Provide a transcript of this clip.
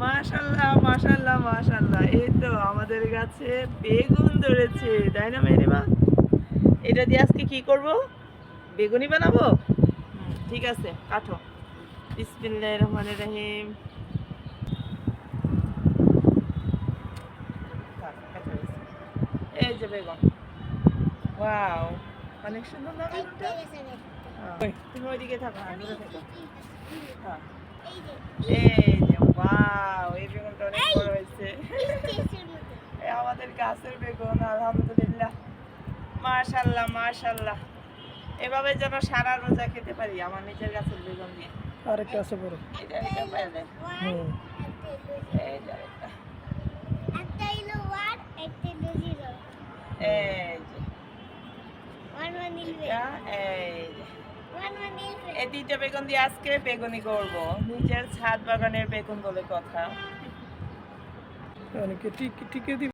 মাশাআল্লাহ মাশাআল্লাহ মাশাআল্লাহ, এই তো আমাদের গাছে বেগুন ধরেছে, তাই না মেরিমা? এটা দিয়ে আজকে কি করব? বেগুনি বানাবো। ঠিক আছে, কাটো। বিসমিল্লাহির রহমানির রহিম। এই যে বেগুন, ওয়াও, অনেক সুন্দর না বেগুনটা? তুমি ওইদিকে থাকো, দূরে থাকো। হ্যাঁ, এই যে ওয়াও, এই বেগুনটা অনেক বড় হয়েছে। এই আমাদের গাছের বেগুন, আলহামদুলিল্লাহ, মাশাআল্লাহ মাশাআল্লাহ। এভাবে যেন সারা রোজা খেতে পারি আমার নিজের গাছের বেগুন দিয়ে। আরেকটা আছে বড়। এটা এটা পাইলে হুম। এই যে আরেকটা। একটা হলো 1 একটা হলো 0 এই যে 1 1 নিলবে এটা, এই যে 1 1 নিলবে এই দুইটা বেগুন দিয়ে আজকে বেগুনি করব। নিজের ছাদ বাগানের বেগুন বলে কথা। অনেকে টিকে দিবে।